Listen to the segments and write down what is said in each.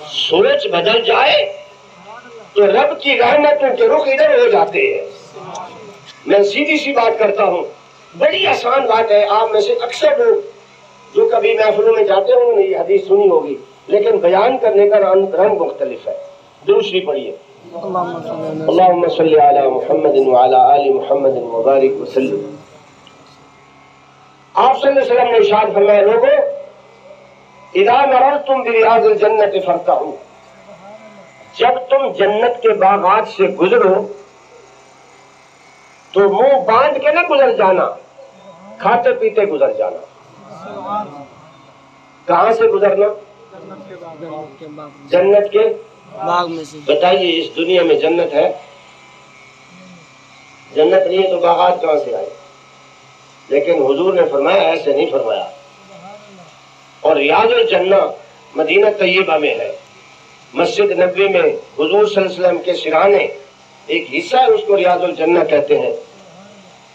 سورج بدل جائے تو رب کی رحمتوں کے رخ ادھر ہو جاتے ہیں. میں سیدھی سی بات کرتا ہوں, بڑی آسان بات ہے. آپ میں سے اکثر لوگ جو کبھی محفلوں میں جاتے ہوں نے یہ حدیث سنی ہوگی, لیکن بیان کرنے کا رنگ مختلف ہے. دوسری پڑھیے, اللہم صلی علی محمد وعلی آل محمد وبارک وسلم. آپ صلی اللہ علیہ وسلم نے ارشاد فرمایا, لوگوں اذا مررتم بریاض الجنت فارتعوا, جب تم جنت کے باغات سے گزرو تو منہ باندھ کے نہ گزر جانا, کھاتے پیتے گزر جانا. کہاں سے گزرنا؟ جنت کے باغ میں سے. بتائیے اس دنیا میں جنت ہے؟ جنت نہیں ہے تو باغات کہاں سے آئے؟ لیکن حضور نے فرمایا ایسے نہیں فرمایا. اور ریاض الجنہ مدینہ طیبہ میں ہے, مسجد نبوی میں حضور صلی اللہ علیہ وسلم کے سرانے ایک حصہ ہے, اس کو ریاض الجنہ کہتے ہیں.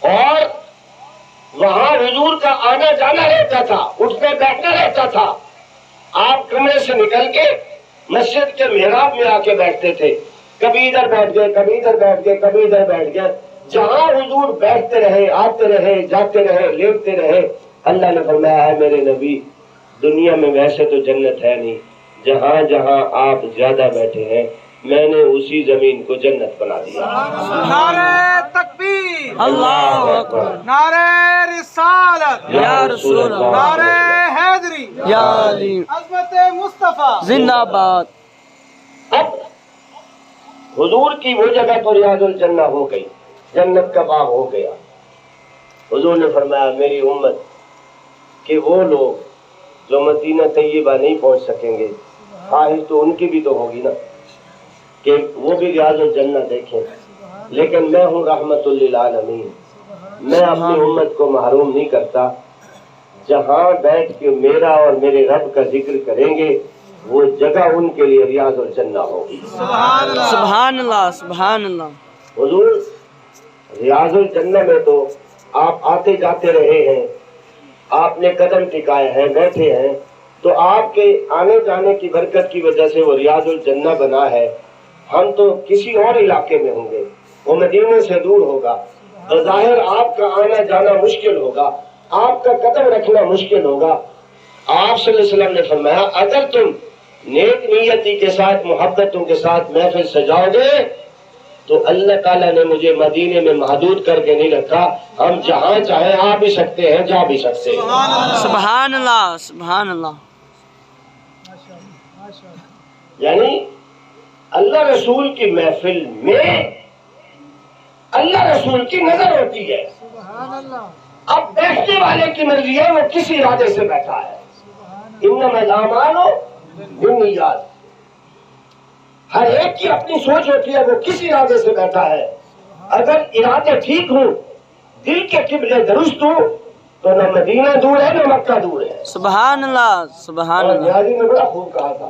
اور وہاں حضور کا آنا جانا رہتا تھا, اٹھنا بیٹھنا رہتا تھا. آپ کمرے سے نکل کے مسجد کے محراب میں آ کے بیٹھتے تھے, کبھی ادھر بیٹھ گئے, کبھی ادھر بیٹھ گئے, کبھی ادھر بیٹھ گئے. جہاں حضور بیٹھتے رہے, آتے رہے, جاتے رہے, لیٹتے رہے, اللہ نے فرمایا ہے میرے نبی دنیا میں ویسے تو جنت ہے نہیں, جہاں جہاں آپ زیادہ بیٹھے ہیں میں نے اسی زمین کو جنت بنا دیا. نعرہ تکبیر, اللہ اکبر, نعرہ رسالت یا رسول اللہ, نعرہ حیدری یا علی, عظمت مصطفیٰ زندہ باد. اب حضور کی وہ جگہ تو ریاض الجنہ ہو گئی, جنت کا باغ ہو گیا. حضور نے فرمایا میری امت کہ وہ لوگ جو مدینہ طیبہ نہیں پہنچ سکیں گے, خواہش تو ان کی بھی تو ہوگی نا کہ وہ بھی ریاض الجنہ دیکھیں, لیکن میں ہوں رحمت للعالمین, میں اپنی امت کو محروم نہیں کرتا. جہاں بیٹھ کے میرا اور میرے رب کا ذکر کریں گے وہ جگہ ان کے لیے ریاض الجنہ ہوگی. سبحان اللہ, سبحان اللہ. حضور ریاض الجنہ میں تو آپ آتے جاتے رہے ہیں, آپ نے قدم ٹکائے ہیں, بیٹھے ہیں, تو آپ کے آنے جانے کی برکت کی وجہ سے وہ ریاض الجنہ بنا ہے. ہم تو کسی اور علاقے میں ہوں گے, وہ مدینے سے دور ہوگا, بظاہر آپ کا آنا جانا مشکل ہوگا, آپ کا قدم رکھنا مشکل ہوگا. آپ صلی اللہ علیہ وسلم نے فرمایا اگر تم نیک نیتی کے ساتھ, محبتوں کے ساتھ محفل سجاؤ گے تو اللہ تعالیٰ نے مجھے مدینے میں محدود کر کے نہیں رکھا, ہم جہاں چاہیں آ بھی سکتے ہیں, جا بھی سکتے ہیں. سبحان اللہ, سبحان اللہ. یعنی اللہ رسول کی محفل میں اللہ رسول کی نظر ہوتی ہے. اب بیٹھنے والے کی مرضی ہے وہ کس ارادے سے بیٹھا ہے. انما الاعمال بالنیات, ہر ایک کی اپنی سوچ ہوتی ہے وہ کس ارادے سے بیٹھا ہے. اگر ارادے ٹھیک ہوں, دل کے قبلے درست ہوں, تو نہ مدینہ دور ہے نہ مکہ دور ہے. سبحان اللہ, سبحان اور اللہ. نیازی نے بڑا خوب کہا تھا,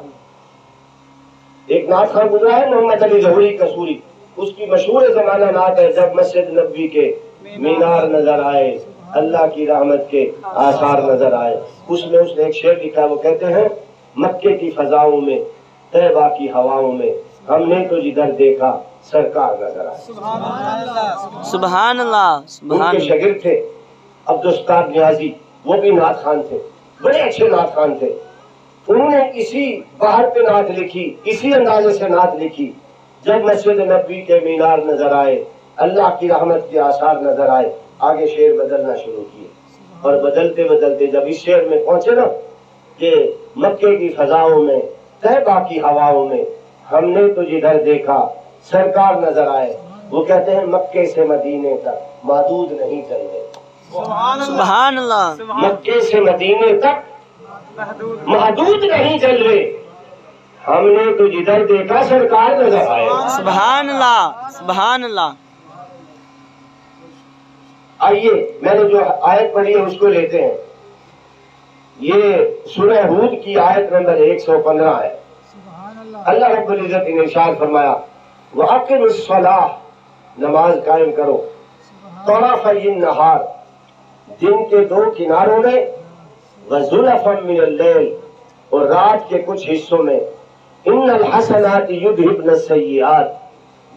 ایک نعت خواں گزرا ہے محمد علی ظہوری قصوری, اس کی مشہور زمانہ نعت ہے جب مسجد نبوی کے مینار نظر آئے, اللہ کی رحمت کے آثار نظر آئے. اس میں اس نے ایک شعر لکھا, وہ کہتے ہیں مکے کی فضاؤں میں, طیبہ کی ہواؤں میں, ہم نے تو جدھر دیکھا سرکار نظر آئے. سبحان اللہ, ان سبحان کے اللہ. شاگرد تھے عبدالستار نیازی, وہ بھی نعت خوان تھے, بڑے اچھے نعت خوان تھے. انہوں نے اسی باہر پہ نعت لکھی, اسی اندازے سے نعت لکھی. جب مسجد نبوی کے مینار نظر آئے, اللہ کی رحمت کے آثار نظر آئے, آگے شعر بدلنا شروع کیے. اور بدلتے بدلتے جب اس شعر میں پہنچے نا کہ مکے کی فضاؤں میں, طیبہ کی ہواؤں میں, ہم نے تو جدھر دیکھا سرکار نظر آئے, وہ کہتے ہیں مکے سے مدینے تک محدود نہیں چل رہے. سبحان اللہ. مکے سے مدینے تک محدود نہیں چل رہے, ہم نے تو جدھر دیکھا سرکار نظر آئے. سبحان اللہ, سبحان اللہ. آئیے میں نے جو آیت پڑھی ہے اس کو لیتے ہیں. یہ سورہ ہود کی آیت نمبر 115 ہے. اللہ رب العزت نے ارشاد فرمایا وَأَقِمِ الصَّلَاةَ, نماز قائم کرو, طَرَفَيِ النَّهَارِ, دن کے دو کناروں میں, وَزُلَفًا مِنَ اللَّيْلِ, اور رات کے کچھ حصوں میں, ان الحسنات یذھبن السیئات،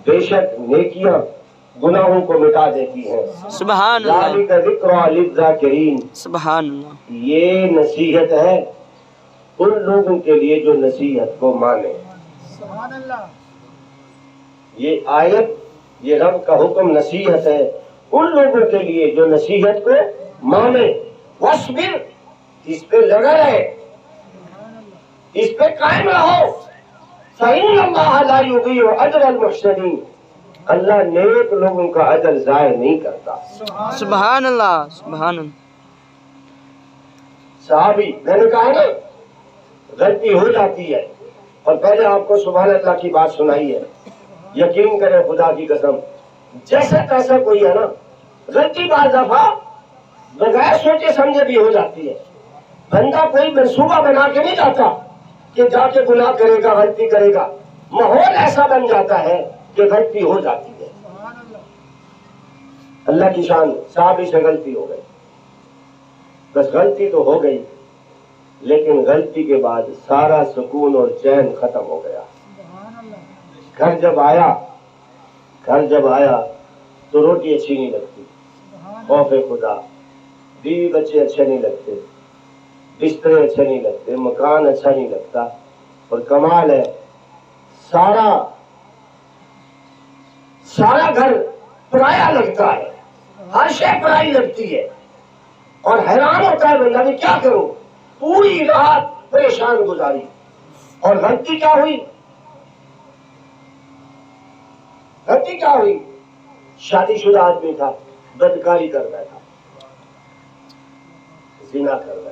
بے شک نیکیاں گناہوں کو مٹا دیتی ہیں. سبحان اللہ. ذالک ذکریٰ للذاکرین، سبحان اللہ. یہ نصیحت ہے ان لوگوں کے لیے جو نصیحت کو مانے. سبحان اللہ. یہ آیت، یہ رب کا حکم نصیحت ہے ان لوگوں کے لیے جو نصیحت کو مانے. وَاصْبِرْ، اس پہ لگا رہے، اس پہ قائم رہو. فَإِنَّ اللَّهَ لَا يُضِيعُ أَجْرَ الْمُحْسِنِينَ، اللہ نیک لوگوں کا اجر ضائع نہیں کرتا. سبحان اللہ. سبحان اللہ. صحابی، میں نے کہا نا غلطی ہو جاتی ہے، اور پہلے آپ کو سبحان اللہ کی بات سنائی ہے. یقین کریں خدا کی قسم، جیسا تیسا کوئی ہے نا، غلطی بعض دفعہ بغیر سوچے سمجھے بھی ہو جاتی ہے. بندہ کوئی منصوبہ بنا کے نہیں جاتا کہ جا کے گناہ کرے گا، غلطی کرے گا. ماحول ایسا بن جاتا ہے کہ غلطی ہو جاتی ہے. اللہ کی شان، صحابی سے غلطی ہو گئی، بس غلطی تو ہو گئی، لیکن غلطی کے بعد سارا سکون اور چین ختم ہو گیا. گھر جب آیا تو روٹی اچھی نہیں لگتی، خوف خدا، بیوی بچے اچھے نہیں لگتے، بسترے اچھے نہیں لگتے، مکان اچھا نہیں لگتا. اور کمال ہے سارا گھر پرایا لگتا ہے، ہر شے پرائی لگتی ہے، اور حیران ہوتا ہے بندہ کہ کیا کروں. پوری رات پریشان گزاری. اور غلطی کیا ہوئی؟ شادی شدہ آدمی تھا، بدکاری کر بیٹھا، زنا کر بیٹھا.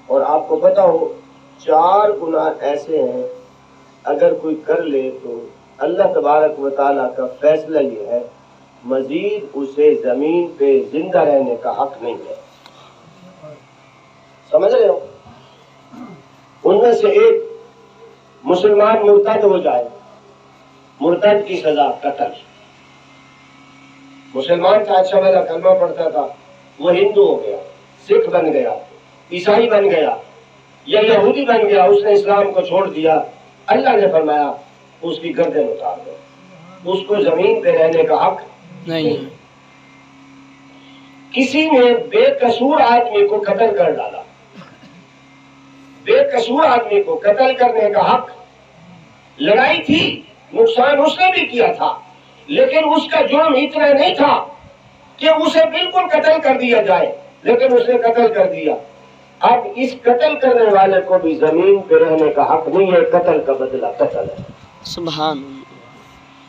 اور آپ کو پتا ہو 4 گناہ ایسے ہیں اگر کوئی کر لے تو اللہ تبارک و تعالیٰ کا فیصلہ یہ ہے مزید اسے زمین پہ زندہ رہنے کا حق نہیں ہے. سمجھ رہے ہو؟ ان میں سے ایک مسلمان مرتد ہو جائے، مرتد کی سزا قتل. مسلمان تھا، اچھا بھلا کلمہ پڑھتا تھا، وہ ہندو ہو گیا، سکھ بن گیا، عیسائی بن گیا یا یہودی بن گیا، اس نے اسلام کو چھوڑ دیا. اللہ نے فرمایا اس کی گردن اتار دو، اس کو زمین پہ رہنے کا حق نہیں. کسی نے بے قصور آدمی کو قتل کر ڈالا، بے قصور آدمی کو قتل کرنے کا حق. لڑائی تھی، نقصان اس نے بھی کیا تھا، لیکن اس کا جرم اتنا نہیں تھا کہ اسے بالکل قتل کر دیا جائے، لیکن اس نے قتل کر دیا. اب اس قتل کرنے والے کو بھی زمین پہ رہنے کا حق نہیں ہے، قتل کا بدلہ قتل ہے. سبحان.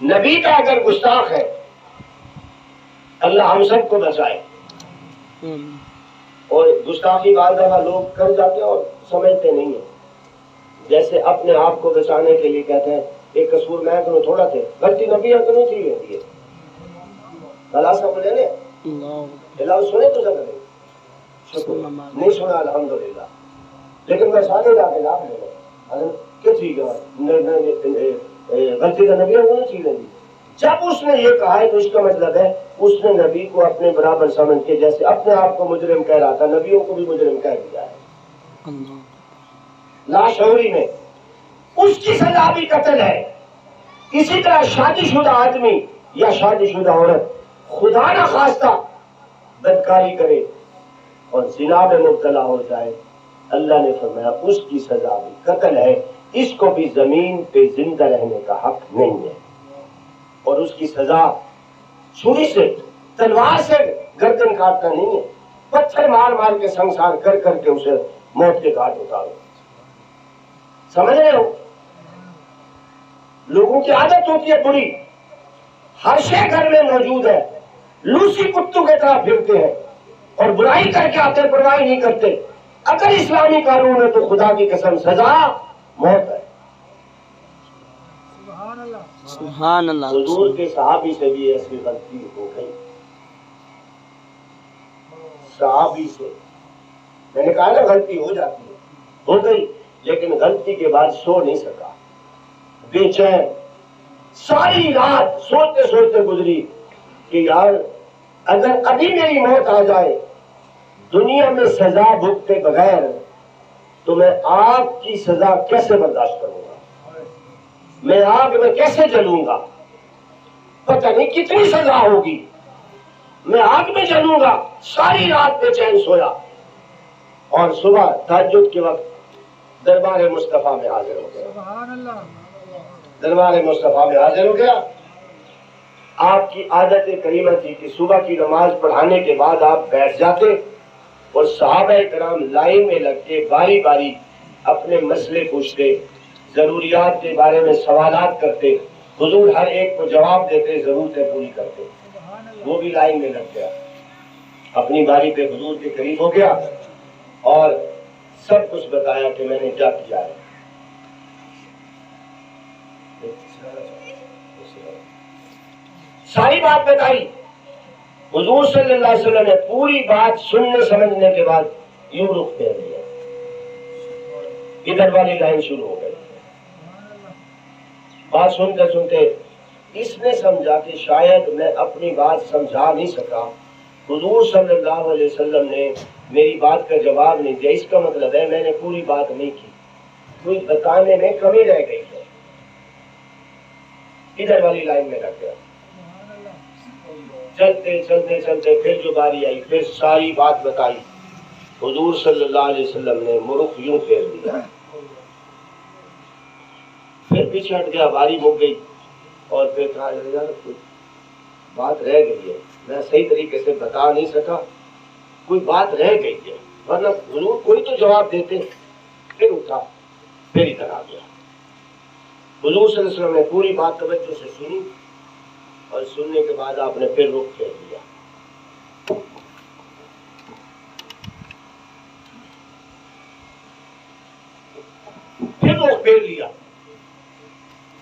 نبی کا اگر گستاخ ہے، اللہ ہم سب کو بچائے. اور گستاخی بعض دفعہ لوگ کر جاتے ہیں اور سمجھتے نہیں ہیں. جیسے اپنے آپ کو بچانے کے لیے کہتے ہیں ایک قصور میں کنوں تھوڑا تھے، غلطی نبی کنوں تھی رہتی ہے. خلاص کا بولے اللہ سنے تو سکتے شکر نہیں سنا الحمدللہ، لیکن میں سارے جا کے لاپ لے لوں کیا ٹھیک ہے غلطی کا نبی کنوں تھی رہتی. جب اس نے یہ کہا ہے تو اس کا مطلب ہے اس نے نبی کو اپنے برابر سمجھ کے، جیسے اپنے آپ کو مجرم کہہ رہا تھا، نبیوں کو بھی مجرم کہہ دیا ہے لاشعوری میں. اس کی سزا بھی قتل ہے. اسی طرح شادی شدہ آدمی یا شادی شدہ عورت خدا نہ خواستہ بدکاری کرے اور زنا میں مبتلا ہو جائے، اللہ نے فرمایا اس کی سزا بھی قتل ہے، اس کو بھی زمین پہ زندہ رہنے کا حق نہیں ہے. اور اس کی سزا چھری سے، تلوار سے گردن کاٹنا نہیں ہے، پتھر مار مار کے سنسار کر کر کے اسے موت کے گھاٹ اتارو. سمجھ رہے ہو؟ لوگوں کی عادت ہوتی ہے بری، ہر شے گھر میں موجود ہے، لوسی کتوں کی طرح پھرتے ہیں اور برائی کر کے آتے، پرواہی نہیں کرتے. اگر اسلامی قانون ہے تو خدا کی قسم سزا موت ہے. سبحان اللہ. حضور کے صحابی سے بھی ایسی غلطی ہو گئی. صحابی سے میں نے کہا نا غلطی ہو جاتی ہے، ہو گئی، لیکن غلطی کے بعد سو نہیں سکا، بے چین ساری رات سوچتے سوچتے گزری کہ یار اگر ابھی میری موت آ جائے دنیا میں سزا بھگتے بغیر تو میں آگ کی سزا کیسے برداشت کروں گا؟ میں آگ میں کیسے جلوں گا؟ پتہ نہیں کتنی سزا ہوگی. میں آگ میں جلوں گا. ساری رات بے چین سویا اور صبح تہجد کے وقت دربار مصطفیٰ میں حاضر ہو گیا. دربار مصطفیٰ میں حاضر ہو گیا. آپ کی عادت کریمہ تھی کہ صبح کی نماز پڑھانے کے بعد آپ بیٹھ جاتے اور صحابہ کرام لائن میں لگ کے باری باری اپنے مسئلے پوچھتے، ضروریات کے بارے میں سوالات کرتے. حضور ہر ایک کو جواب دیتے، ضرورتیں پوری کرتے. وہ بھی لائن میں لگ گیا، اپنی باری پہ حضور کے قریب ہو گیا اور سب کچھ بتایا کہ میں نے کیا کیا ہے. ساری بات بتائی. حضور صلی اللہ علیہ وسلم نے پوری بات سننے سمجھنے کے بعد یوں رخ پھیر لیا. ادھر والی لائن شروع ہو گئی. بات سنتے سنتے اس نے سمجھا کہ شاید میں اپنی بات سمجھا نہیں سکا. حضور صلی اللہ علیہ وسلم نے میری بات کا جواب نہیں دیا. اس کا مطلب ہے میں نے پوری بات نہیں کی، کچھ بتانے میں کمی رہ گئی ہے. ادھر والی لائن میں لگ گیا. چلتے چلتے چلتے پھر جو باری آئی پھر ساری بات بتائی. حضور صلی اللہ علیہ وسلم نے رخ یوں پھیر دیا، پھر پیچھے ہٹ گیا. باری مک گئی اور پھر کہا یار کچھ بات رہ گئی ہے، میں صحیح طریقے سے بتا نہیں سکا، کوئی بات رہ گئی ہے، ورنہ حضور کوئی تو جواب دیتے. پھر اٹھا، پھر ادھر آ گیا. حضور صلی اللہ علیہ وسلم نے پوری بات توجہ سے سنی اور سننے کے بعد آپ نے پھر رخ پھیر دیا. پھر رخ پھیر لیا.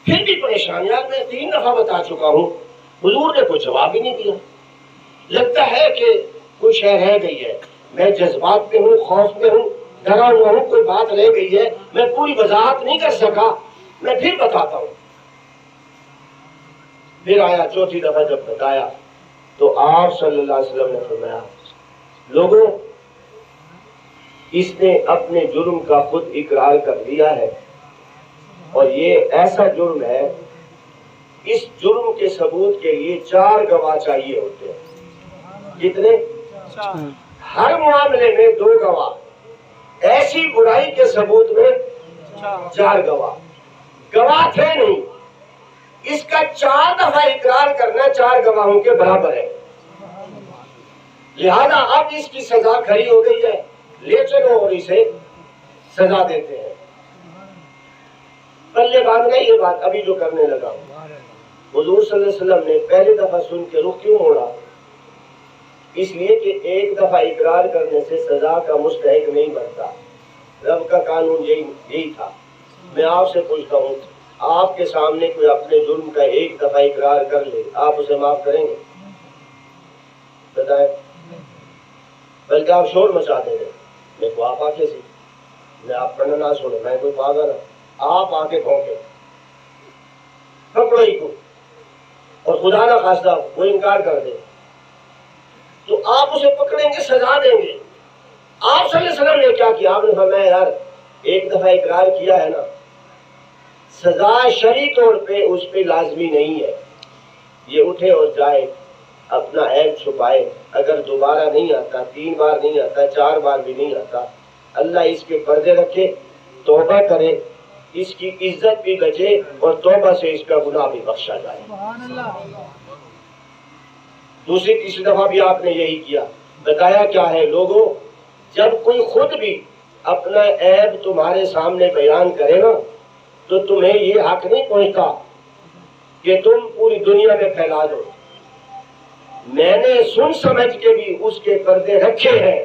پھر بھی پریشان، یار میں 3 دفعہ بتا چکا ہوں، حضور نے کوئی جواب ہی نہیں دیا. لگتا ہے کہ کوئی شے رہ گئی ہے. میں جذبات پہ ہوں، خوف میں ہوں، ڈرا ہوا ہوں، کوئی بات رہ گئی ہے، میں پوری وضاحت نہیں کر سکا. میں پھر بتاتا ہوں. پھر آیا 4تھی دفعہ جب بتایا تو آپ صلی اللہ علیہ وسلم نے فرمایا لوگوں اس نے اپنے جرم کا خود اقرار کر لیا ہے اور یہ ایسا جرم ہے، اس جرم کے ثبوت کے لیے 4 گواہ چاہیے ہوتے ہیں. کتنے؟ ہر معاملے میں 2 گواہ. ایسی برائی کے ثبوت میں 4 گواہ. گواہ تھے نہیں، اس کا 4 دفعہ اقرار کرنا 4 گواہوں کے برابر ہے. لہذا اب اس کی سزا کھڑی ہو گئی ہے، لے چلو اور اسے سزا دیتے ہیں. پلے باندھ گئی یہ بات ابھی جو کرنے لگا ہوں. حضور صلی اللہ علیہ وسلم نے پہلی دفعہ سن کے رخ کیوں موڑا؟ اس لیے کہ ایک دفعہ اقرار کرنے سے سزا کا مستحق نہیں بنتا. رب کا قانون یہی تھا. میں آپ سے پوچھتا ہوں، آپ کے سامنے کوئی اپنے جرم کا ایک دفعہ اقرار کر لے، آپ اسے معاف کریں گے؟ بتائیں. بلکہ آپ شور مچا دیں گے، میں کو آپ آکے سی، میں آپ کا نہ سنے، میں کوئی پاگل ہے. آپ آکے کھونکے پکڑو ہی کو، اور خدا نہ خواستہ وہ انکار کر دے تو آپ اسے پکڑیں گے، سزا دیں گے. آپ صلی اللہ علیہ وسلم نے کیا کیا؟ آپ نے فرمایا یار ایک دفعہ اقرار کیا ہے نا، سزا شرعی طور پہ اس پہ لازمی نہیں ہے. یہ اٹھے اور جائے، اپنا عیب چھپائے. اگر دوبارہ نہیں آتا، 3 بار نہیں آتا، 4 بار بھی نہیں آتا، اللہ اس کے پردے رکھے، توبہ کرے، اس کی عزت بھی بچے اور توبہ سے اس کا گناہ بھی بخشا جائے. دوسری تیسری دفعہ بھی آپ نے یہی کیا. بتایا کیا ہے لوگوں، جب کوئی خود بھی اپنا عیب تمہارے سامنے بیان کرے نا تو تمہیں یہ حق نہیں پہنچتا کہ تم پوری دنیا میں پھیلا دو. میں نے سن سمجھ کے بھی اس کے پردے رکھے ہیں.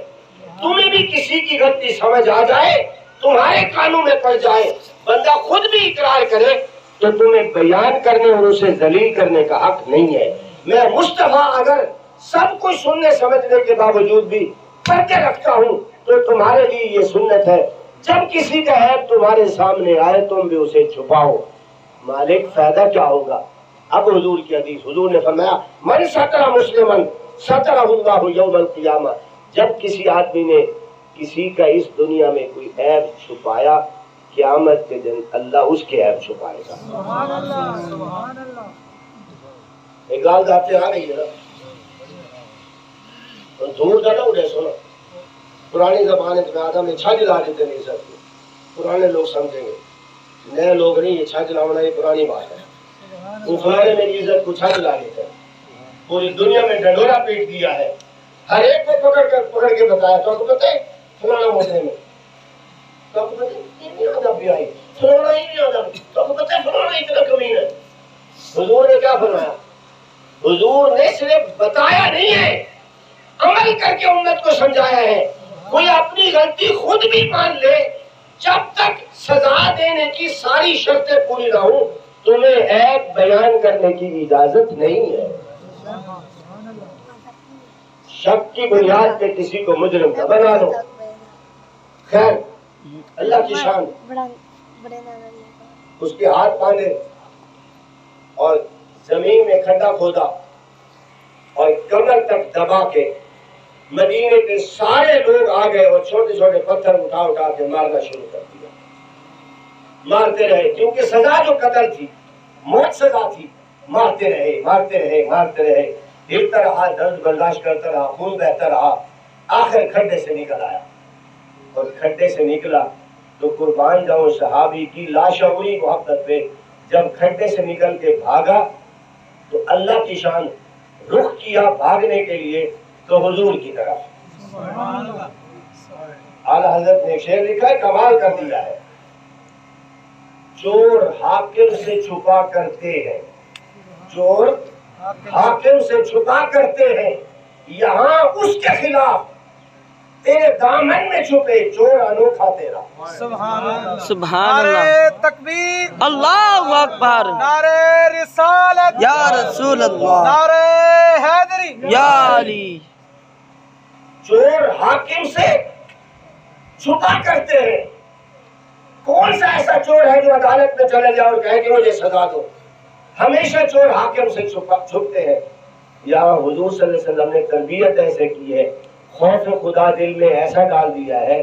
تمہیں بھی کسی کی غلطی سمجھ آ جائے، تمہارے کانوں میں پڑ جائے، بندہ خود بھی اقرار کرے تو تمہیں بیان کرنے اور اسے ذلیل کرنے کا حق نہیں ہے. میں مصطفیٰ اگر سب کچھ سننے سمجھنے کے باوجود بھی پردے رکھتا ہوں تو تمہارے لیے یہ سنت ہے، جب کسی کا عیب تمہارے سامنے آئے تم بھی اسے چھپاؤ. مالک فائدہ کیا ہوگا؟ اب حضور کی حدیث، حضور نے فرمایا من ستر مسلمن سترہ اللہ یوم القیامہ. جب کسی آدمی نے کسی کا اس دنیا میں کوئی عیب چھپایا، قیامت کے دن اللہ اس کے عیب چھپائے گا۔ سبحان اللہ، سبحان اللہ۔ ایک گال جاتے آ رہی ہے نا، دور جانا اٹھے سنو، پرانی زمانے میں آدم نے چھا جلا دیتے نہیں سکتے، پرانے لوگ سمجھیں گے، نئے لوگ نہیں، یہ چھا جلانا یہ پرانی بات ہے۔ وہ فلانے میری عزت کو چھا جلا دیتے ہیں، پوری دنیا میں ڈنڈورا پیٹ دیا ہے، ہر ایک کو پکڑ کے بتایا، تو آپ کو پتہ ہے فلانا محرم ہے، تو آپ کو پتہ ہے اتنی آدم بھی آئی، فلانا ہی نہیں آدم، تو آپ کو پتہ ہے فلانا اتنا کمین ہے۔ حضور نے کیا فرمایا؟ حضور نے صرف بتایا نہیں ہے، عمل کر کے امت کو سمجھایا ہے۔ کوئی اپنی غلطی خود بھی مان لے، جب تک سزا دینے کی ساری شرطیں پوری نہ ہوں تمہیں عیب بیان کرنے کی اجازت نہیں ہے۔ شک کی بنیاد پہ کسی کو مجرم نہ بنا دو۔ خیر، اللہ کی شان، اس کے ہاتھ باندھے اور زمین میں کھڈا کھودا اور کمر تک دبا کے مدینے کے سارے لوگ آ گئے اور چھوٹے چھوٹے پتھر اٹھا کے مارنا شروع کر دیا۔ مارتے رہے، کیونکہ سزا جو قتل تھی، موت سزا تھی، مارتے رہے، ہلتا رہا، درد برداشت کرتا رہا، خون بہتا رہا، آخر کھڈے سے نکل آیا۔ اور کھڈے سے نکلا تو قربان جاؤں صحابی کی لاشعوری محبت پہ، جب کھڈے سے نکل کے بھاگا تو اللہ کی شان رخ کیا بھاگنے کے لیے تو حضور کی طرف۔ اعلیٰ حضرت نے شعر لکھا ہے، کمال کر دیا ہے، چور حاکم سے چھپا کرتے ہیں، چور حاکم سے چھپا کرتے ہیں، یہاں اس کے خلاف تیرے دامن میں چھپے چور انوکھا تیرا۔ سبحان اللہ، سبحان اللہ، نعرہ تکبیر، اللہ اکبر، نعرہ رسالت، یا رسول اللہ، نعرہ حیدری، یا علی۔ چور حاکم سے چھپا کرتے ہیں، کون سا ایسا چور ہے جو عدالت میں چلے جائے اور کہے کہ مجھے سزا دو؟ ہمیشہ چور حاکم سے چھپتے ہیں۔ یہاں حضور صلی اللہ علیہ وسلم نے تربیت ایسے کی ہے، خوف خدا دل میں ایسا ڈال دیا ہے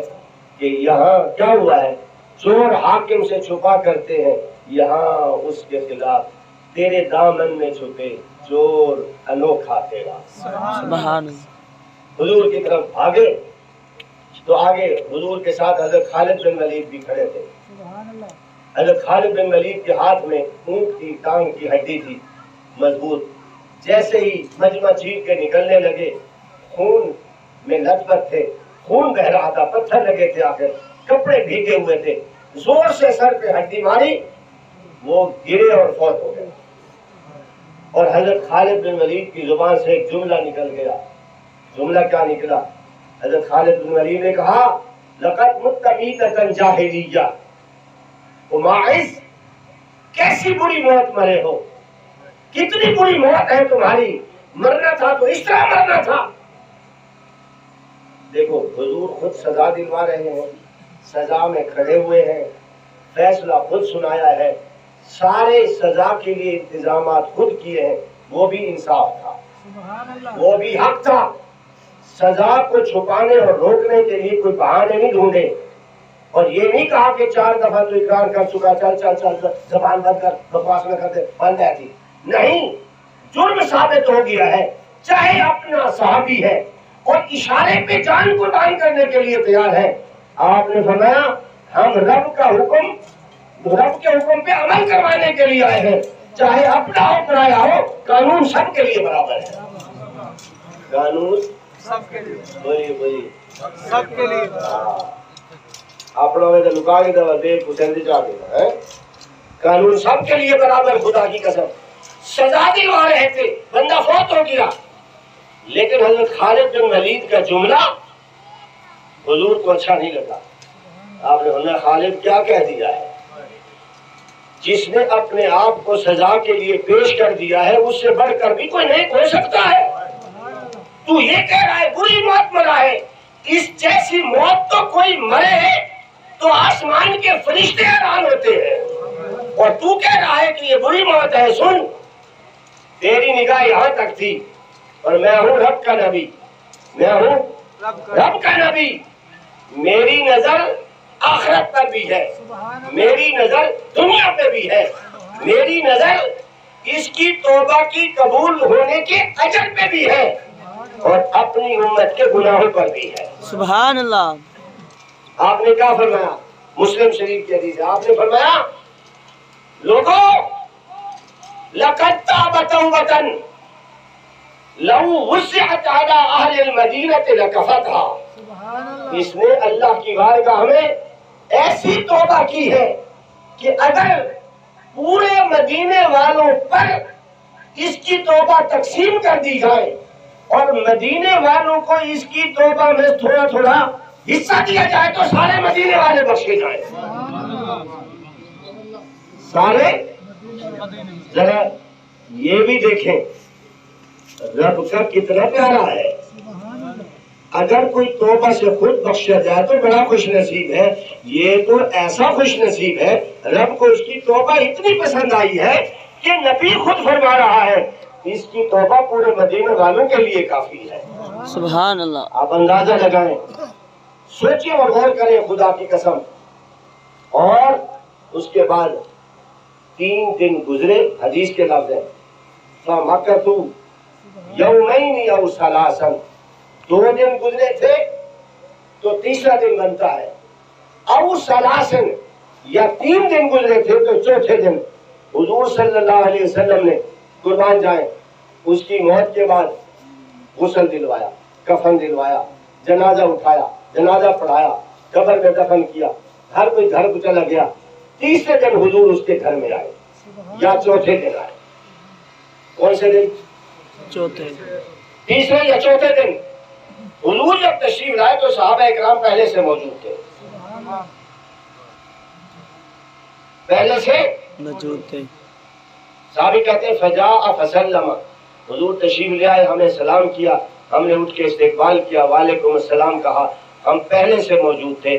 کہ یہاں کیا ہوا ہے، چور حاکم سے چھپا کرتے ہیں، یہاں اس کے خلاف تیرے دامن میں چھپے چور انوکھا تیرا۔ سبحان اللہ، حضور کی طرف بھاگے تو آگے حضور کے ساتھ حضرت خالد بن ولید بھی کھڑے تھے۔ حضرت خالد بن ولید کے ہاتھ میں اونٹ کی ٹانگ کی ہڈی تھی مضبوط، جیسے ہی مجمع چیر کے نکلنے لگے خون میں لت پت تھے، خون بہ رہا تھا، پتھر لگے تھے، آخر کپڑے بھیگے ہوئے تھے، زور سے سر پہ ہڈی ماری، وہ گرے اور فوت ہو گئے۔ اور حضرت خالد بن ولید کی زبان سے ایک جملہ نکل گیا۔ جملہ کیا نکلا؟ حضرت خالد بن ولید نے کہا، لقد مت میتۃ جاہلیہ، ماعز کیسی بری موت مرے ہو، کتنی بری موت ہے تمہاری، مرنا تھا تو اس طرح مرنا تھا۔ دیکھو حضور خود سزا دلوا رہے ہیں، سزا میں کھڑے ہوئے ہیں، فیصلہ خود سنایا ہے، سارے سزا کے لیے انتظامات خود کیے ہیں، وہ بھی انصاف تھا، وہ بھی حق تھا۔ سزا کو چھپانے اور روکنے کے لیے کوئی بہانے نہیں ڈھونڈے، اور یہ نہیں کہا کہ 4 دفعہ تو اقرار کر چکا، چل زبان بند کر، بکواس نہ کرتے، بند ہے تھی، نہیں، جرم ثابت ہو گیا ہے، چاہے اپنا صحابی ہے اور اشارے پہ جان قربان کرنے کے لیے تیار ہے۔ آپ نے فرمایا ہم رب کے حکم پہ عمل کروانے کے لیے آئے ہیں، چاہے اپنا ہو پرایا ہو، قانون سب کے لیے برابر ہے، قانون سب کے لیے، بولی سب کے لیے۔ اپنا میں لکا کے دوا دے پسندی چاہ دینا ہے، قانون سب کے لیے برابر، خدا کی قسم۔ سزا دلوا رہے تھے، بندہ فوت ہو گیا، لیکن حضرت خالد بن ولید کا جملہ حضور کو اچھا نہیں لگا۔ آپ نے فرمایا خالد کیا کہہ دیا ہے، جس نے اپنے آپ کو سزا کے لیے پیش کر دیا ہے اس سے بڑھ کر بھی کوئی نہیں ہو سکتا ہے۔ تو یہ کہہ رہا ہے بری موت مرا ہے، اس جیسی موت تو کوئی مرے تو آسمان کے فرشتے حیران ہوتے ہیں، اور تو کہہ رہا ہے کہ یہ بری موت ہے۔ سن، تیری نگاہ یہاں تک تھی اور میں ہوں رب کا نبی، میں ہوں رب کا نبی، میری نظر آخرت پر بھی ہے، میری نظر دنیا پہ بھی ہے، میری نظر اس کی توبہ کی قبول ہونے کے اجر پہ بھی ہے، اور اپنی امت کے گناہوں پر بھی ہے۔ سبحان اللہ۔ آپ نے کیا فرمایا؟ مسلم شریف کی حدیث ہے، آپ نے فرمایا لوگوں لقد تاب توبۃ لو وسعت علی اہل المدینہ لکفتھا، اس نے اللہ کی بارگاہ میں ایسی توبہ کی ہے کہ اگر پورے مدینے والوں پر اس کی توبہ تقسیم کر دی جائے اور مدینے والوں کو اس کی توبہ میں تھوڑا تھوڑا حصہ دیا جائے تو سارے مدینے والے بخشے جائیں، سارے۔ ذرا یہ بھی دیکھیں رب کا کتنا پیارا ہے، اگر کوئی توبہ سے خود بخشا جائے تو بڑا خوش نصیب ہے، یہ تو ایسا خوش نصیب ہے رب کو اس کی توبہ اتنی پسند آئی ہے کہ نبی خود فرما رہا ہے اس کی توبہ پورے مدینے والوں کے لیے کافی ہے۔ سبحان اللہ۔ آپ اندازہ لگائیں، سوچیں اور غور کریں خدا کی قسم۔ اور اس کے بعد 3 دن گزرے، حدیث کے لفظ ہیں فَمَكَثُوا يَوْمَيْنِ أَوْ ثَلَاثًا، 2 دن گزرے تھے تو تیسرا دن بنتا ہے، او ثلاثن، یا 3 دن گزرے تھے تو چوتھے دن حضور صلی اللہ علیہ وسلم نے قربان جائیں اس کی موت کے بعد غسل دلوایا، کفن دلوایا، جنازہ اٹھایا، جنازہ پڑھایا، قبر میں دفن کیا، ہر کوئی گھر کو چلا گیا۔ تیسرے دن حضور اس کے گھر میں آئے یا چوتھے دن آئے؟ کون سے دن؟ چوتھے۔ تیسرے یا چوتھے دن حضور جب تشریف لائے تو صحابہ اکرام پہلے سے موجود تھے، پہلے سے موجود تھے۔ صحابی کہتے ہیں فجاء فسلم، حضور تشریف لے آئے، ہمیں سلام کیا، ہم نے اٹھ کے استقبال کیا، وعلیکم السلام کہا، ہم پہلے سے موجود تھے۔